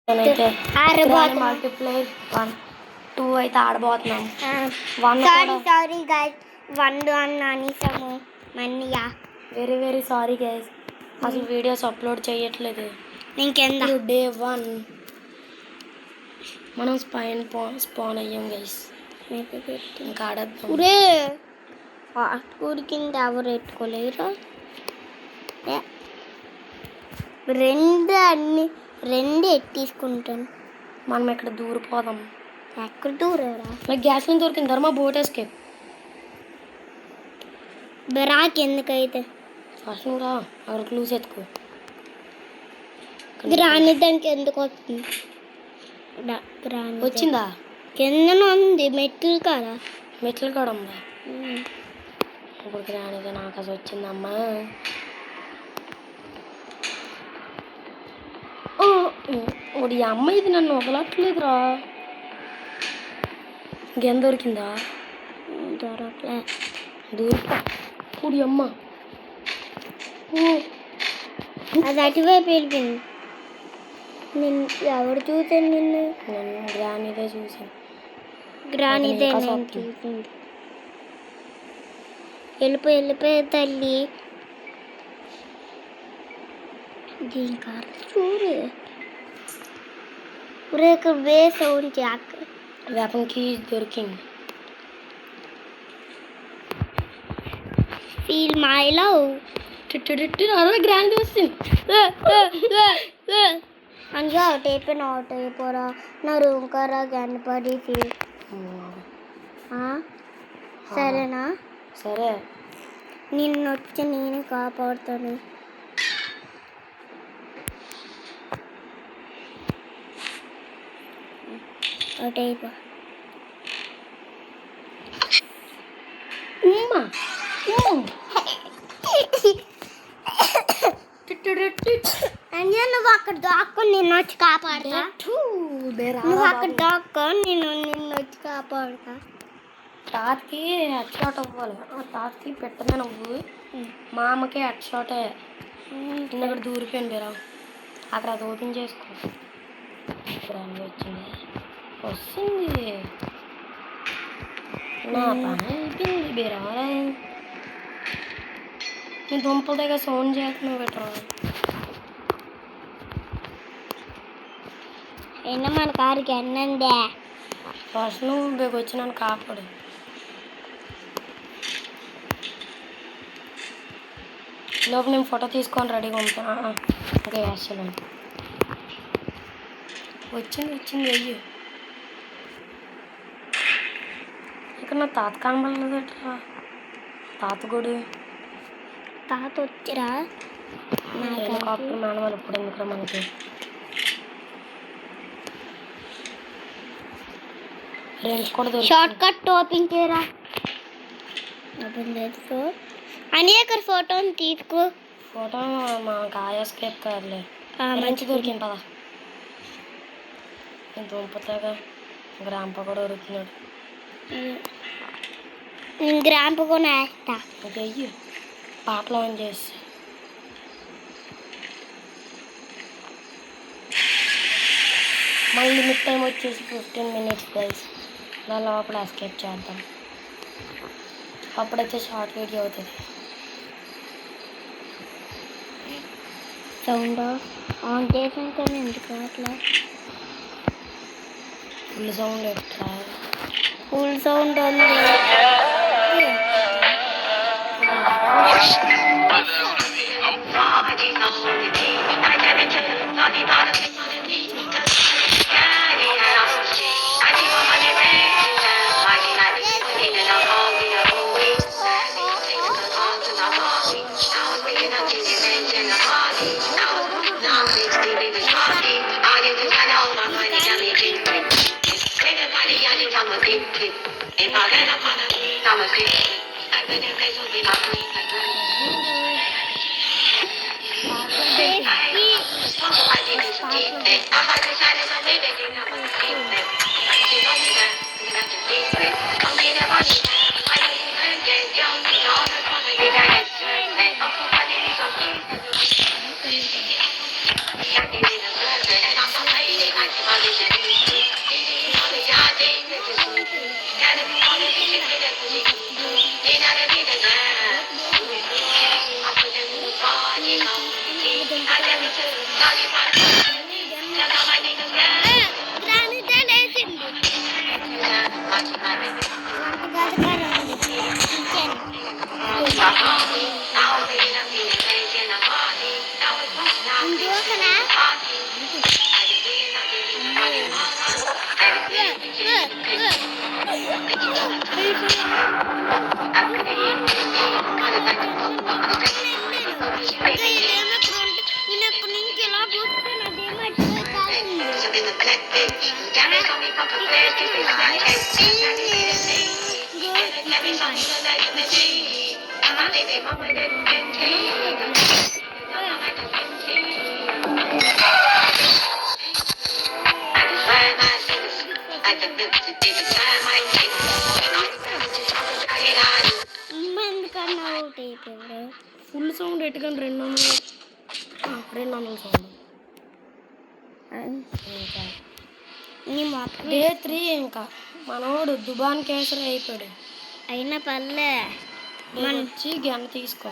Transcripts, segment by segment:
నేనైతే మల్టీప్లేయర్ 1 2 అయితే ఆడబోతున్నాం. సారీ గైస్ 1 అనేసాము మన్నీయా. వెరీ సారీ గైస్, అసలు వీడియోస్ అప్లోడ్ చేయట్లేదు. ఇంకెంత డే 1 మనం స్పాన్ అయ్యాం గైస్. ఇంకా ఆడద్దాం. ఊరి కింద ఎవరు ఎట్టుకోలేరు. రెండు ఎట్టేసుకుంటాను. మనం ఇక్కడ దూరిపోదాం. ఎక్కడ దూరరా? నాకు గ్యాస్ నుంచి దొరికింది ధర్మ బోట్ ఎస్కేప్. బరాక్ ఎందుకైతే ఫస్ట్ నువ్వు రా, అక్కడ క్లూస్ ఎత్తుకో. గ్రాని దానికి ఎందుకు వస్తుంది? వచ్చిందా? కిందన ఉంది మెట్లు కాదా? మెట్లు కూడా ఉందా? ఇప్పుడు గ్రానికి నాకు అసలు వచ్చిందమ్మా. ఓడి అమ్మ ఇది నన్ను వదలట్లేదురా. ఇంకేం దొరికిందా? దొరకలే. ఓడి అమ్మ అది అటువైపు వెళ్ళిపోయింది. ఎవరు చూసాను నిన్ను? నన్ను గ్రానీదే చూసాను. గ్రానీదే నేను చూసింది. వెళ్ళిపోయి తల్లి. దీని కారు చూడు. ఇక్కడ వేసి ఉంచి అక్కడ వేపంకి దొరికింది. ఫీల్ మై లవ్ గ్రాండ్ వస్తుంది. అంజా టేప్ పోరా నా రూమ్ కరా గణపడి ఫీల్. సరేనా? సరే, నిన్నొచ్చి నేను కాపాడుతాను. టైప్ నువ్వు అక్కడ దాక్కు, నిన్ను వచ్చి కాపాడుతా. నువ్వు అక్కడ దాక్కు, నిన్ను వచ్చి కాపాడుతా. తాతకి హెడ్ షాట్ అవ్వాలి. తాతకి పెట్టమే నువ్వు, మా అమ్మకి హెడ్ షాటే. ఇక్కడ దూరిపోయింది బేరా. అక్కడ అది ఓపెన్ చేసుకో. వస్తుంది నా పని అయిపోయింది బేరా. నీ దుంపల దగ్గర సౌండ్ చేస్తున్నావు బెటరా. అయినా మన కారుకి ఎన్నందే. ఫస్ట్ నువ్వు బేగ వచ్చి నన్ను కాపాడు. లోపు నేను ఫోటో తీసుకొని రెడీగా ఉంటాను. ఇంకా వేస్తాను. వచ్చింది అయ్యి. ఇక్కడ నా తాత కనబడలేదు ఎట్లా? తాత గుడి తాత వచ్చిరా? హెలికాప్టర్ మానవాళ్ళు ఇప్పుడు ఎందుకురా మనకి? ఫ్రెండ్స్ కూడా షార్ట్ కట్ ఓపెన్ చేయరా. ఓపెన్ చేసుకో అని ఇక్కడ ఫోటోని తీసుకో. ఫోటో మా కాయస్కేప్ కాదులే. మంచి దొరికింది పదా. నేను దుంపతాగా గ్రాంప కూడా దొరుకుతున్నాడు. నేను గ్రాంప కూడా వేస్తా. ఓకే అయ్యి పాటలు ఆన్ చేసి మళ్ళీ లిమిట్ టైం వచ్చేసి 15 minutes ప్రైస్. నా లోపల ఎస్కేప్ చేద్దాం. అప్పుడైతే షార్ట్ వీడియో అవుతుంది. సౌండ్ ఆన్ చేసాను కానీ ఎందుకు అట్లా? ఫుల్ సౌండ్ ఎట్లా? ఫుల్ సౌండ్ ఉంది. ఫుల్ సౌండ్ ఎట్టుకొని 200 సౌండ్. డే 3 ఇంకా మనోడు దుబాన్ కేసరి అయిపోయాడు. అయినా పర్లే మనం వచ్చి గన్ తీసుకో.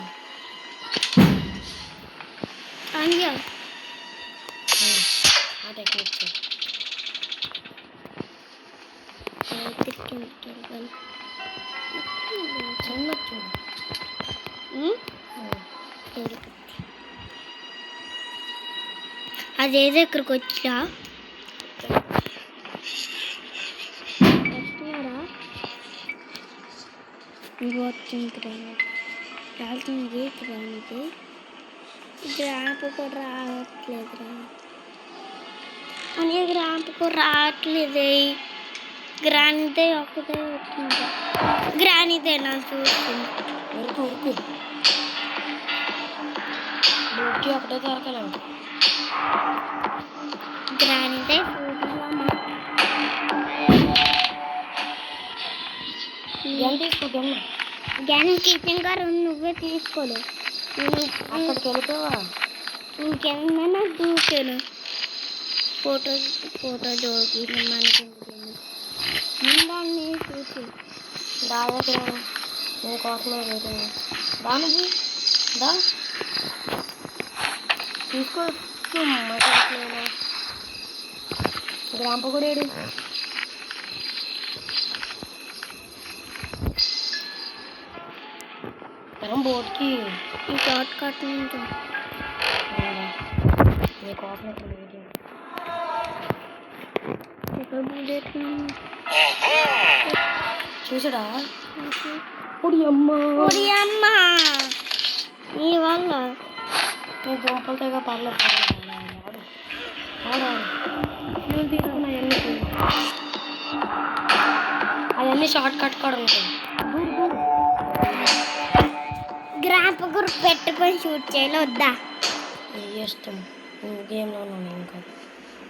ఆ టెక్నిక్ చిన్న చూడు. అదే దగ్గరకు వచ్చా రాల్సింది గ్రానికి గ్రాంప్ కూడా రావట్లేదురా అని గ్రాంప్ కూడా రావట్లేదు. గ్రానిదే ఒకటే వచ్చింది. గ్రానిదే నా చూస్తుంది. ఒకటే దొరకలేదు. గ్రానిదే గ్యాన్ కిచెన్ గారు నువ్వే తీసుకోలేదు. అక్కడికి వెళ్తావా? ఇంకేమన్నా దూకాను ఫోటో దూకి మనకి ముందాన్ని చూసి దాదాపు నేను కోసమే లేదు. దానికి దా తీసుకోవచ్చు. మసాలా గ్రాంప కూడా ఏడు బోట్కి ఈ షార్ట్ కట్ ఉంటుంది. నీకోసం చూసాడా? పొడి అమ్మ నీ వల్ల నేను దుంపలతో పర్లేదు. నేను తీసుకున్నా అవన్నీ షార్ట్ కట్ కూడా ఉంటాయి. గ్రాంప్ కూడా పెట్టుకొని షూట్ చేయాలి వద్దా? ఇష్టం గేమ్లో ఉన్నాను. ఇంకా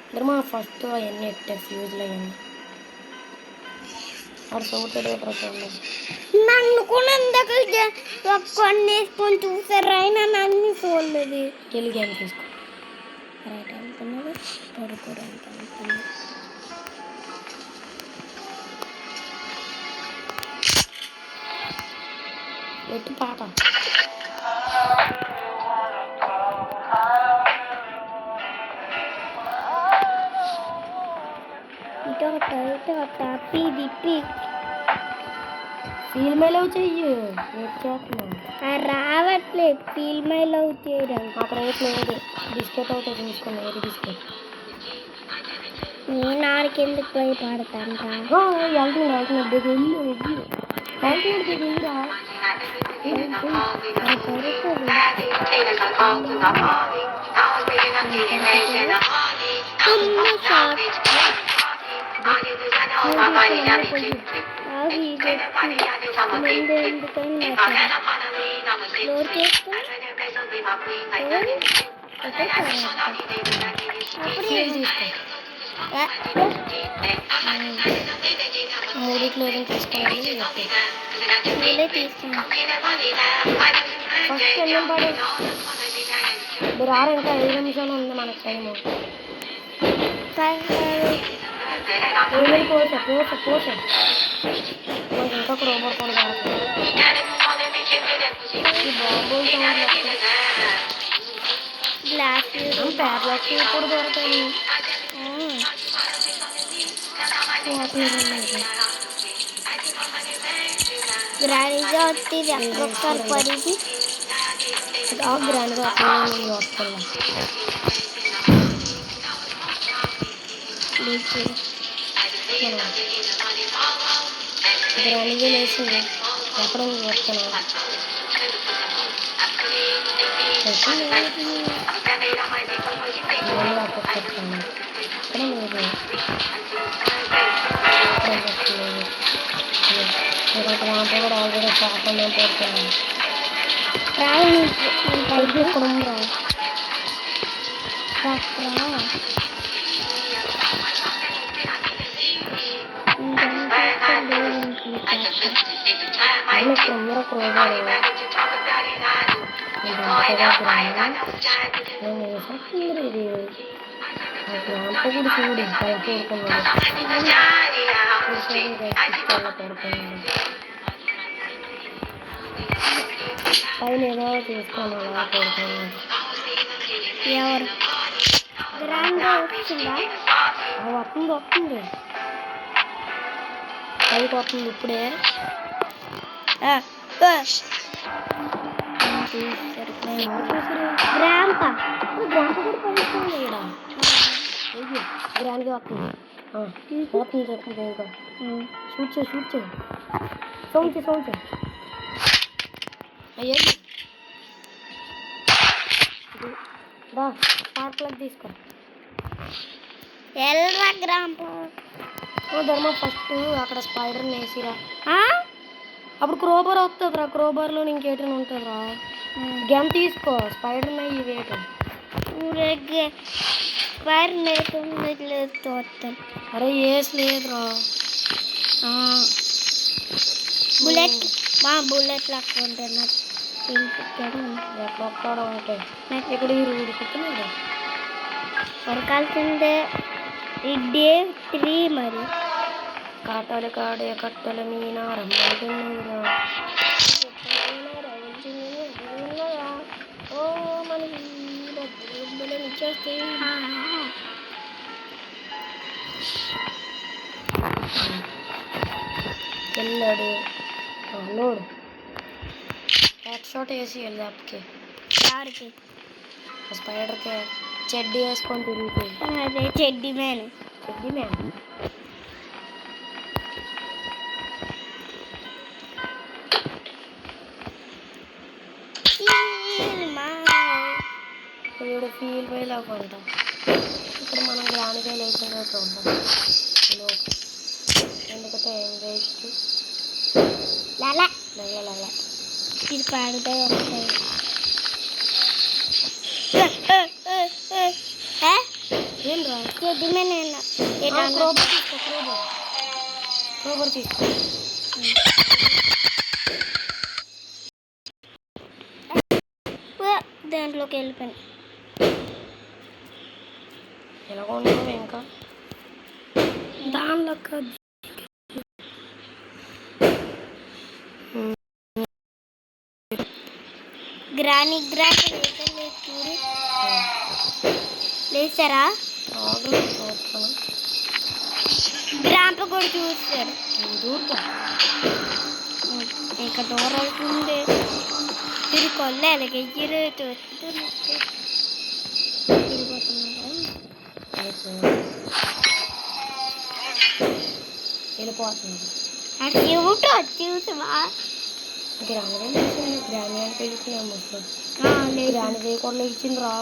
ఇద్దరు మా ఫస్ట్ అవన్నీ ఎట్టే ఫ్యూజ్లో అవన్నీ వాడు సౌతాడు. నన్ను కూడా ఇందాక కొన్ని వేసుకొని చూసారు. అయినా నన్ను చూడలేదు. వెళ్ళి గేమ్ తీసుకో. రైట్ అనుకున్నాడు పడుకోవడానికి అనుకున్నాడు. ఎట్టు పాట ఇటొకట పీదిప్పి ఫీల్ మై లవ్ చెయ్యి. రావట్లేదు. ఫీల్ మై లవ్ చేయడం అక్కడ లేదు. బిస్కెట్ అవుతా చూసుకుని ఏది బిస్కెట్. నేను ఆడికి ఎందుకు పోయి పాడతాను. మూడిట్లో ఏదైనా తీసుకోవాలి. ఫస్ట్ ఎన్నం పడే మీరు 6 ఇంకా 5 నిమిషాలు ఉంది మనకు టైము. ఏమైనా పోసే మనకి ఇంకా క్రోబర్ కూడా కావాలి ఈ బాంబులు సౌండ్ గ్లాస్ ప్యాడ్లాక్స్ కూడా దొరకాయి గ్రానీగా వస్తుంది ఒకసారి పడిది ఆ గ్రాండ్గా వస్తుంది వస్తున్నా గ్రాండ్గా లేచింది ఎక్కడ వస్తున్నా కూడా ఆల్రెడీ కాకుండా పోతున్నాను కలిపి ఇక్కడ ఉందా ఇక్కడ ఉందా క్రోబారు ఇది గ్రాంప కూడా చూడు పైన కోరుకున్నాడు పైన ఏదో చూసుకోవాలి అలా కోరుకున్నాడు ఎవరు గ్రాండ్గా వచ్చిందా వస్తుంది పైకి వస్తుంది ఇప్పుడే గ్రాంప కూడా పడుతుంది ఇక్కడ గ్రాండ్గా వస్తుంది వస్తుంది చెప్తుంది ఇంకా షూట్ చేయి సౌండ్ చేయి అయ్యో దా పార్క్లోకి తీసుకో ఎల్రా గ్రాంప ధర్మ ఫస్ట్ అక్కడ స్పైడర్ని వేసిరా అప్పుడు క్రోబార్ వస్తుందిరా క్రోబార్లో ఇంకేటైనా ఉంటుందిరా గెమ్ తీసుకో స్పైడర్ అయ్యి వేటు ఊరేగే స్పైర్ లేదు చూస్తాను అరే ఏస్ లేదురా బుల్లెట్ బుల్లెట్ లాగా ఉంటాయి నాకు ఎక్కడ ఉంటాయి ఇక్కడ ఈ రూడ్ కుట్టున్నాడు ఉరకాల్సిందే డే 3 మరి కాటాలు కాడే కట్టల మీన రమ్మంటున్నారా ఓ మనకి ఇచ్చేస్తే వెళ్ళాడు లోడు హెడ్ షాట్ వేసి వెళ్ళి అప్పకి ఎవరికి స్పైడర్కి చెడ్డీ వేసుకొని తిరుగుతుంది అదే చెడ్డీ మ్యాన్ ఇప్పుడు ఫీల్ పై లేకుంట ఇక్కడ మనం గ్రానిగా లేకుండా చూద్దాం ఎందుకంటే ఏం వేస్ట్ ఇది పాడితే వస్తాయి ఏం రా చెడ్డీ మ్యాన్ క్రోబర్ తీసుకో దాంట్లోకి వెళ్ళిపోయాను ఎలాగో ఉన్నావు ఇంకా దానిలో గ్రాని లేచారా గ్రాంప కూడా చూస్తారు ఇంకా దూరం అవుతుంది తిరుకొల్లే అలాగే వెళ్ళిపోతుంది అది ఏమిటో చూసావా గ్రాండ్ పెరుగుతున్నాము గ్రాండ్ చేయకుండా ఇచ్చింది రా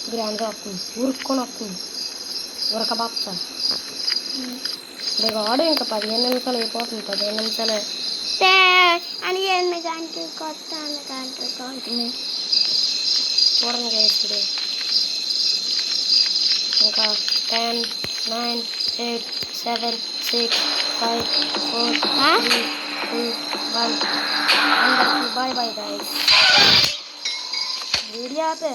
గ్రాండ్గా వస్తుంది ఉరుక్కొని వస్తుంది ఉరకబాప్త వాడు ఇంకా 15 నిమిషాలు అయిపోతుంది 15 నిమిషాలే అని 8 గంటలు కొత్త గంటలు అవుతుంది చూడండి ఇప్పుడు ఇంకా 10 9 8 7 6 5 4 3 2 1 అందరికీ బాయ్ బాయ్ గైస్ వీడియో ఆపే